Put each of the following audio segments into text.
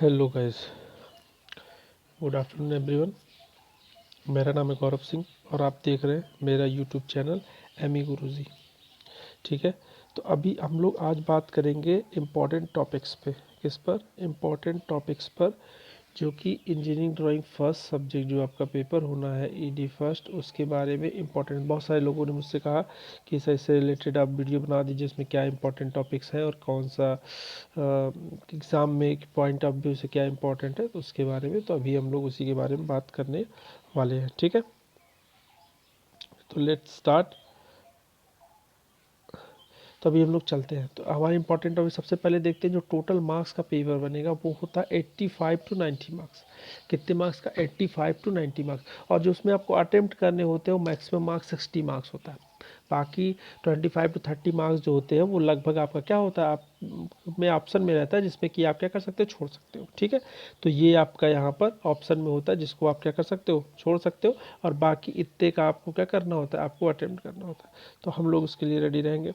Hello guys, good afternoon everyone. मेरा नाम है गौरव सिंह और आप देख रहे हैं मेरा यूट्यूब चैनल एमी गुरुजी। ठीक है, तो अभी हम लोग आज बात करेंगे इम्पॉर्टेंट टॉपिक्स पे। किस पर? इम्पॉर्टेंट टॉपिक्स पर, जो कि इंजीनियरिंग ड्राइंग फर्स्ट सब्जेक्ट जो आपका पेपर होना है ईडी फर्स्ट, उसके बारे में इम्पॉर्टेंट। बहुत सारे लोगों ने मुझसे कहा कि इससे रिलेटेड आप वीडियो बना दीजिए, इसमें क्या इंपॉर्टेंट टॉपिक्स हैं और कौन सा एग्ज़ाम में एक पॉइंट ऑफ व्यू से क्या इंपॉर्टेंट है, तो उसके बारे में। तो अभी हम लोग उसी के बारे में बात करने वाले हैं। ठीक है, तो लेट्स स्टार्ट। तो अभी हम लोग चलते हैं। तो हमारे इंपॉर्टेंट टॉपिक सबसे पहले देखते हैं। जो टोटल मार्क्स का पेपर बनेगा वो होता है 85 टू 90 मार्क्स। कितने मार्क्स का? 85 टू 90 मार्क्स। और जो उसमें आपको अटेम्प्ट करने होते हैं वो मैक्सिमम मार्क्स 60 मार्क्स होता है। बाकी 25 टू 30 मार्क्स जो होते हैं वो लगभग आपका क्या होता है, आप में ऑप्शन में रहता है, जिसमें कि आप क्या कर सकते हो, छोड़ सकते हो। ठीक है, तो ये आपका यहाँ पर ऑप्शन में होता है जिसको आप क्या कर सकते हो, छोड़ सकते हो। और बाकी इतने का आपको क्या करना होता है, आपको अटेम्प्ट करना होता है। तो हम लोग उसके लिए रेडी रहेंगे।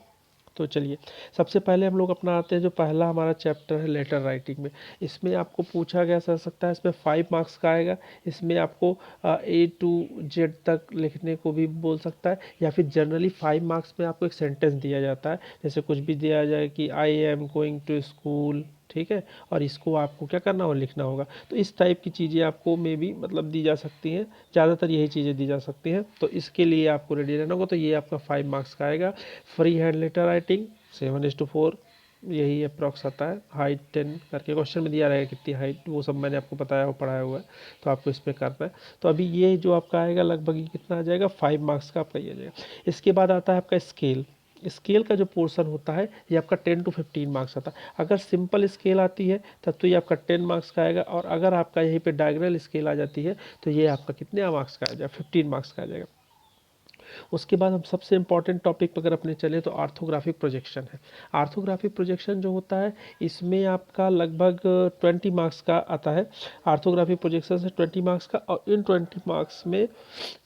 तो चलिए, सबसे पहले हम लोग अपना आते हैं। जो पहला हमारा चैप्टर है लेटर राइटिंग में, इसमें आपको पूछा गया जा सकता है, इसमें 5 मार्क्स का आएगा। इसमें आपको ए टू जेड तक लिखने को भी बोल सकता है, या फिर जनरली 5 मार्क्स में आपको एक सेंटेंस दिया जाता है। जैसे कुछ भी दिया जाए कि I am going to school, ठीक है, और इसको आपको क्या करना होगा, लिखना होगा। तो इस टाइप की चीज़ें आपको मे भी मतलब दी जा सकती हैं, ज़्यादातर यही चीज़ें दी जा सकती हैं। तो इसके लिए आपको रेडी रहना होगा। तो ये आपका 5 मार्क्स का आएगा। फ्री हैंड लेटर राइटिंग 7:4, यही अप्रॉक्स आता है। हाइट 10 करके क्वेश्चन में दिया रहेगा कितनी हाइट, वो सब मैंने आपको बताया और पढ़ाया हुआ है, तो आपको इस पर करना है। तो अभी ये जो आपका आएगा लगभग ये कितना आ जाएगा, 5 मार्क्स का आपका ये आ जाएगा। इसके बाद आता है आपका स्केल। स्केल का जो पोर्शन होता है ये आपका 10 टू 15 मार्क्स आता है। अगर सिंपल स्केल आती है तब तो ये आपका 10 मार्क्स का आएगा, और अगर आपका यहीं पे डायगोनल स्केल आ जाती है तो ये आपका कितने मार्क्स का आ जाएगा, 15 मार्क्स का आ जाएगा। उसके बाद हम सबसे इंपॉर्टेंट टॉपिक पर अगर अपने चले तो आर्थोग्राफिक प्रोजेक्शन है। आर्थोग्राफिक प्रोजेक्शन जो होता है इसमें आपका लगभग 20 मार्क्स का आता है। आर्थोग्राफिक प्रोजेक्शन से 20 मार्क्स का, और इन 20 मार्क्स में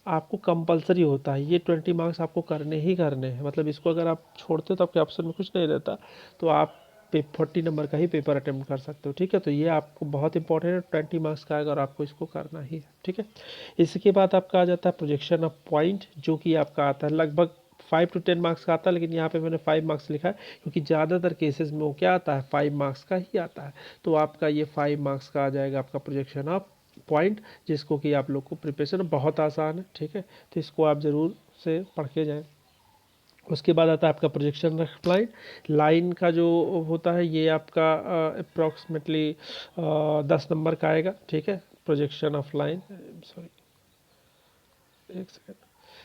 आपको कंपलसरी होता है, ये 20 मार्क्स आपको करने ही करने हैं। मतलब इसको अगर आप छोड़ते हो तो आपके ऑप्शन में कुछ नहीं रहता, तो आप 40 नंबर का ही पेपर अटेम्प्ट कर सकते हो। ठीक है, तो ये आपको बहुत इंपॉर्टेंट है, 20 मार्क्स का आएगा और आपको इसको करना ही है। ठीक है, इसके बाद आपका आ जाता है प्रोजेक्शन ऑफ पॉइंट, जो कि आपका आता है लगभग 5 टू 10 मार्क्स का आता है, लेकिन यहाँ पे मैंने 5 मार्क्स लिखा है क्योंकि ज़्यादातर केसेस में वो क्या आता है, 5 मार्क्स का ही आता है। तो आपका ये 5 मार्क्स का आ जाएगा आपका प्रोजेक्शन ऑफ पॉइंट, जिसको कि आप लोग को प्रिपरेशन बहुत आसान है। ठीक है, तो इसको आप ज़रूर से पढ़ के जाएँ। उसके बाद आता है आपका प्रोजेक्शन ऑफ लाइन। लाइन का जो होता है ये आपका अप्रॉक्सीमेटली 10 नंबर का आएगा। ठीक है, प्रोजेक्शन ऑफ लाइन, सॉरी एक सेकेंड।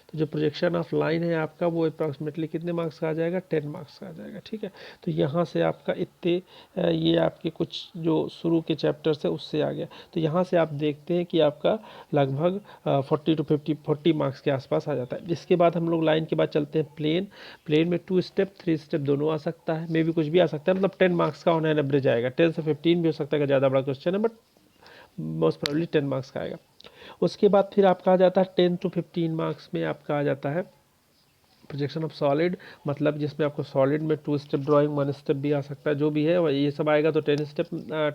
तो जो प्रोजेक्शन ऑफ लाइन है आपका वो अप्रॉक्सीमेटली कितने मार्क्स का आ जाएगा, 10 मार्क्स का आ जाएगा। ठीक है, तो यहाँ से आपका इतने ये आपके कुछ जो शुरू के चैप्टर्स है उससे आ गया। तो यहाँ से आप देखते हैं कि आपका लगभग 40 टू 40 मार्क्स के आसपास आ जाता है। इसके बाद हम लोग लाइन के बाद चलते हैं प्लेन। प्लेन में 2 स्टेप 3 स्टेप दोनों आ सकता है, मे भी कुछ भी आ सकता है। मतलब 10 मार्क्स का ऑन एन एवरेज आएगा, 10 से 15 भी हो सकता है कि ज़्यादा बड़ा क्वेश्चन है, बट मोस्ट प्रोबेबली 10 मार्क्स का आएगा। उसके बाद फिर आपका आ जाता है 10 टू 15 मार्क्स में आपका आ जाता है प्रोजेक्शन ऑफ सॉलिड। मतलब जिसमें आपको सॉलिड में 2 स्टेप ड्राइंग, 1 स्टेप भी आ सकता है, जो भी है ये सब आएगा तो 10 स्टेप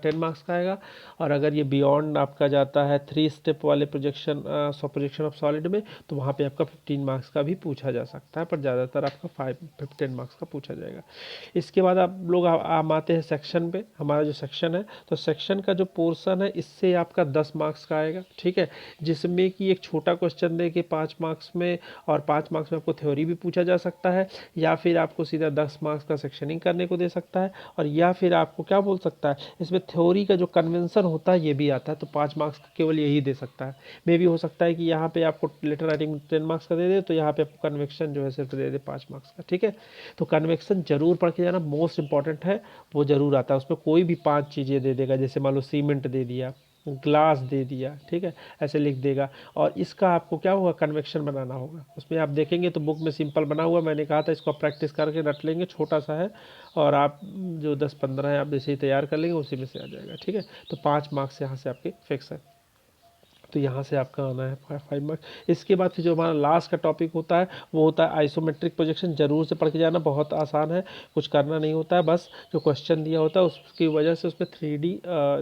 10 मार्क्स का आएगा। और अगर ये बियॉन्ड आपका जाता है 3 स्टेप वाले प्रोजेक्शन ऑफ सॉलिड में, तो वहाँ पे आपका 15 मार्क्स का भी पूछा जा सकता है, पर ज़्यादातर आपका 10 मार्क्स का पूछा जाएगा। इसके बाद आप लोग हम आते हैं सेक्शन पे। हमारा जो सेक्शन है, तो सेक्शन का जो पोर्सन है इससे आपका 10 मार्क्स का आएगा। ठीक है, जिसमें कि एक छोटा क्वेश्चन दे के 5 मार्क्स में, और 5 मार्क्स में आपको थ्योरी भी पूछा जा सकता है, या फिर आपको सीधा 10 मार्क्स का सेक्शनिंग करने को दे सकता है, और या फिर आपको क्या बोल सकता है, इसमें थ्योरी का जो कन्वेंशन होता है ये भी आता है। तो 5 मार्क्स का केवल यही दे सकता है। मे भी हो सकता है कि यहाँ पे आपको लेटर राइटिंग 10 मार्क्स का दे दे, तो यहाँ पे आपको कन्वेक्शन जो है सिर्फ दे दे 5 मार्क्स का। ठीक है, तो कन्वेक्शन जरूर पढ़ के जाना, मोस्ट इंपॉर्टेंट है, वो जरूर आता है। उसमें कोई भी 5 चीज़ें दे देगा, जैसे मान लो सीमेंट दे दिया, ग्लास दे दिया, ठीक है, ऐसे लिख देगा। और इसका आपको क्या होगा, कन्वेक्शन बनाना होगा। उसमें आप देखेंगे तो बुक में सिंपल बना हुआ, मैंने कहा था इसको आप प्रैक्टिस करके रट लेंगे, छोटा सा है, और आप जो 10-15 है आप जैसे ही तैयार कर लेंगे उसी में से आ जाएगा। ठीक है, तो 5 मार्क्स यहाँ से आपके फिक्स है। तो यहाँ से आपका आना है 5 मार्क्स। इसके बाद फिर जो हमारा लास्ट का टॉपिक होता है वो होता है आइसोमेट्रिक प्रोजेक्शन। जरूर से पढ़ के जाना, बहुत आसान है, कुछ करना नहीं होता है, बस जो क्वेश्चन दिया होता है उसकी वजह से उसमें 3D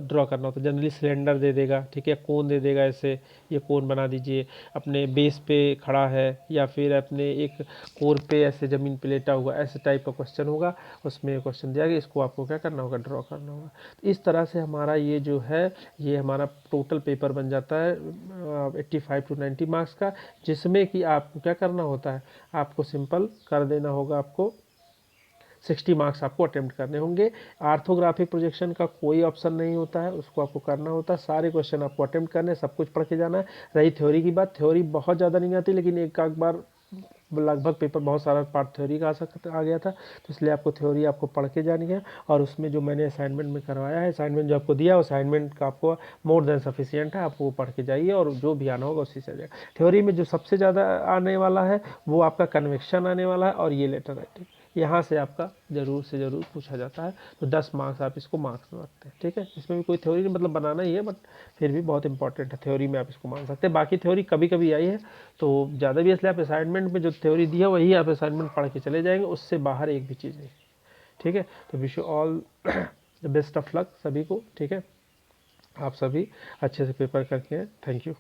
ड्रॉ करना होता है। जनरली सिलेंडर दे देगा, ठीक है, कोन दे देगा, ऐसे ये कोन बना दीजिए, अपने बेस पे खड़ा है या फिर अपने एक कोर पे ऐसे ज़मीन पे लेटा हुआ, ऐसे टाइप का क्वेश्चन होगा। उसमें क्वेश्चन दिया गया, इसको आपको क्या करना होगा, ड्रॉ करना होगा। तो इस तरह से हमारा ये जो है ये हमारा टोटल पेपर बन जाता है 85 to 90 मार्क्स का, जिसमें कि आपको क्या करना होता है, आपको सिंपल कर देना होगा, आपको 60 मार्क्स आपको अटेम्प्ट करने होंगे। आर्थोग्राफिक प्रोजेक्शन का कोई ऑप्शन नहीं होता है, उसको आपको करना होता है। सारे क्वेश्चन आपको अटेम्प्ट करने, सब कुछ पढ़ के जाना है। रही थ्योरी की बात, थ्योरी बहुत ज़्यादा नहीं आती, लेकिन एक आध बार लगभग पेपर बहुत सारा पार्ट थ्योरी का आ गया था, तो इसलिए आपको थ्योरी आपको पढ़ के जानी है। और उसमें जो मैंने असाइनमेंट में करवाया है, असाइनमेंट जो आपको दिया है असाइनमेंट का आपको मोर देन सफिशिएंट है, आप वो पढ़ के जाइए और जो भी आना होगा उसी से आ जाएगा। थ्योरी में जो सबसे ज़्यादा आने वाला है वो आपका कन्वेक्शन आने वाला है और ये लेटर राइटिंग, यहाँ से आपका ज़रूर से ज़रूर पूछा जाता है। तो 10 मार्क्स आप इसको मार्क्स में रखते हैं, ठीक है। इसमें भी कोई थ्योरी नहीं, मतलब बनाना ही है, बट फिर भी बहुत इंपॉर्टेंट है, थ्योरी में आप इसको मान सकते हैं। बाकी थ्योरी कभी कभी आई है तो ज़्यादा भी, इसलिए आप असाइनमेंट में जो थ्योरी दी है वही आप असाइनमेंट पढ़ के चले जाएंगे, उससे बाहर एक भी चीज़ नहीं, ठीक है। तो wish you all the best of luck सभी को, ठीक है। आप सभी अच्छे से पेपर करके हैं, थैंक यू।